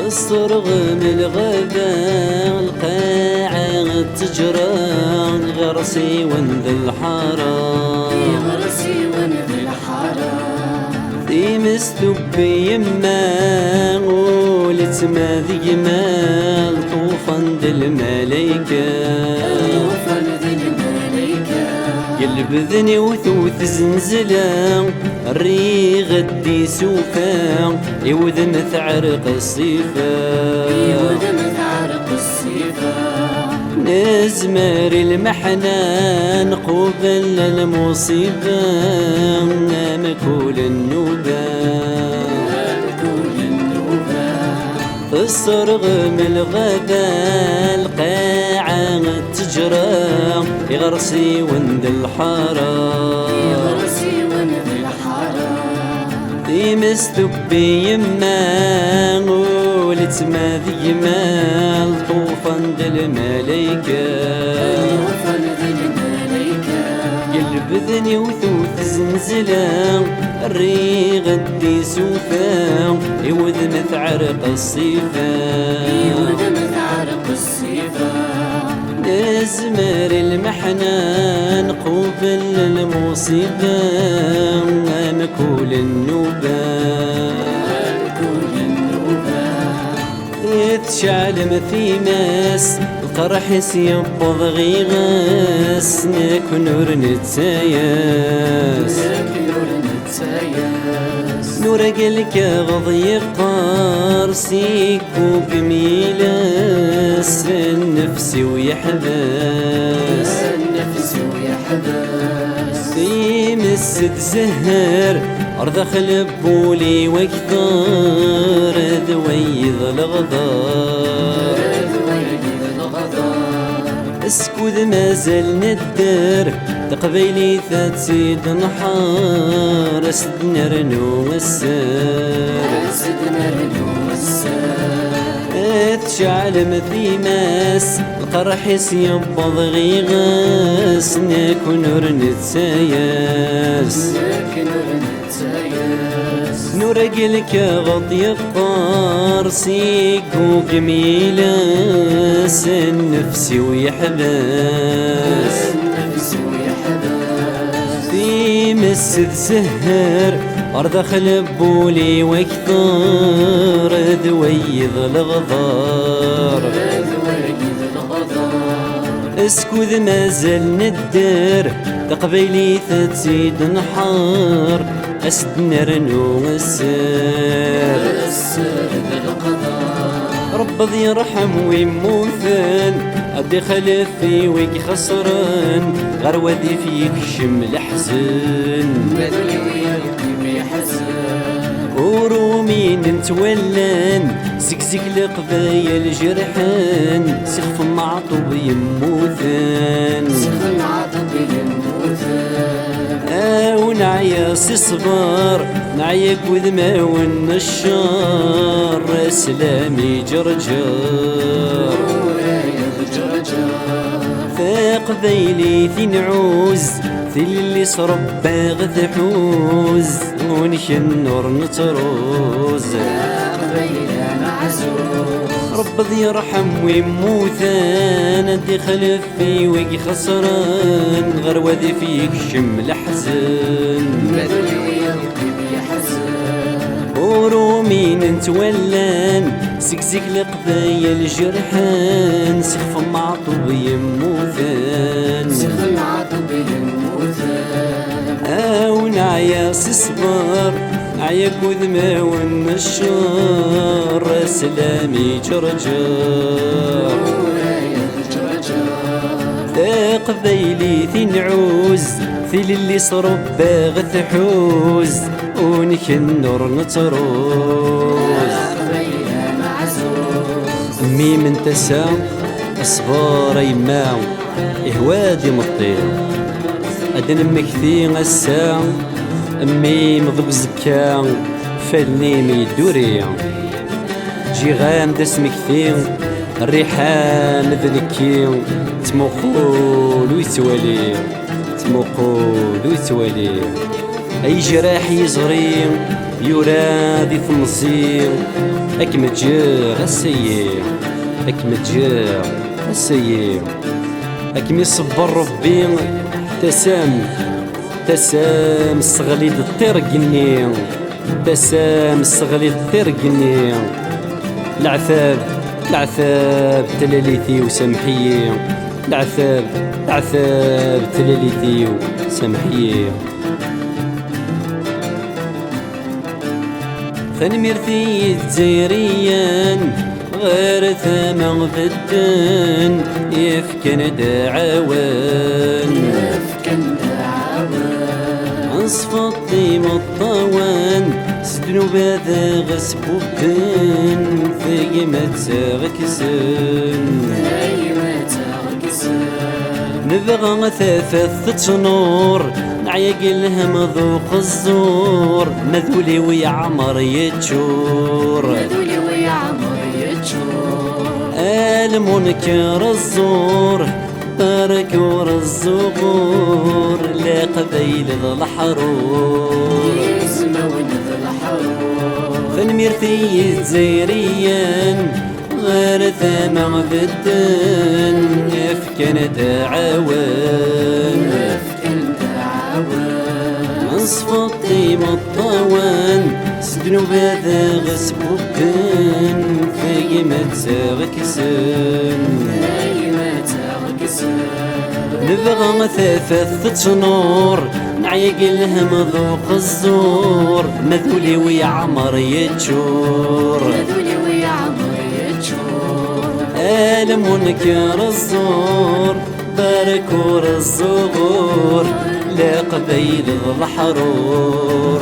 الصرغ من الغابة القاعة تجرى غرسي وند الحارة ذي مستب يما قولت ما ذي مال طوفان الملايكة قلب ذني وثوث زنزلة الريغ الدي سوفا يوذن ثعرق الصيفة نزمر المحنان قبل المصيبة مكول النوبة الصرغ من الغابة القاعة تجرى يغرسي وند الحارة ذي مستب يما قولت ما ذي مال طوفان الملايكة قلب ذني وثوث زنزلة الريغ الدي سوفا يوذن ثعرق الصيفة نزمر المحنان قبل المصيبة مكول النوبة يتشعل مثيماس القرح سيبض غيغاس ناكل نور نتساياس نور قلك غضي قارسيك وقميلاس النفس ويحباس في مسد زهر أرض خلبولي واكثر ذويض الغدار اسكوذ ما زال ندر تقبيلي ثات سيد نحار اسدنا رنو السار تشعل مثيماس القرح سيبض غيغاس ناكو نور نتساياس نور قلك غطي قارسيك وقميلاس النفس ويحباس في مسد سهر أرض خلبولي واكثر ذويض الغضار اسكوذ ما زال ندر تقبيلي تتسيد نحار أسدنا رنو السر رب ذي يرحم ويموثن أدي خلفي ويك خسران غير وذي فيك شم الحزن ورومين نتولان سكسك لقبايا الجرحان سخف معطوب يموثان ونعيا صبار نعيا وذما والنشار سلامي جرجار فقبيلي في نعوز في اللي صرب باغ ثحوز ونشن النور نتروز رب ذي يرحم ويموثان دي خلفي ويجي خسران غير وذي فيك شم الحزن ورومين نتولان سكسك لقبايا الجرحان سخف معطوب يموثان ونعيا صبار نعيا كوذما والنشار سلامي جرجار قبيلي تنعوز في اللي صرب باغ ثحوز ونك النور نتروز مي من تسا اصبار يما إهوادي مطير أدن مكثي غسا أمي مضب زكا فالني ميدوري جي غام داس مكثي الريحان ذلكي تمقول ويتوالي تمقول ويتوالي أي جراح يزري يرادي ثمزير أكم تجير السير أكم تجير السير أكم يصبر ربي تسام الصغليد الطرقني تسام الصغليد الطرقني العذاب تلاليتي وسامحيي العذاب تلاليتي وسامحيي فنميرتي الجزائريان غير ثمن بدن يفكن دعوان انصفتي مطوان سدنو بهذا غسبوبن في ما تغكسن نبغى ثاثة تنور نعيق الهم ذوق الزور مذولي ويعمر يتشور المنكر الزور باركور الزبور لا قبيل ذا الحرور فنميرتي الجزائريان غير ثمن بدن يفكن دعوان انصفتي مطوان سدنو بهذا غسبوبن في ما تغكسن نبغى ثاثة تنور نعيق الهم ذوق الزور مذولي ويعمر يتشور المنكر الزور باركور الزغور لا قبيل الحرور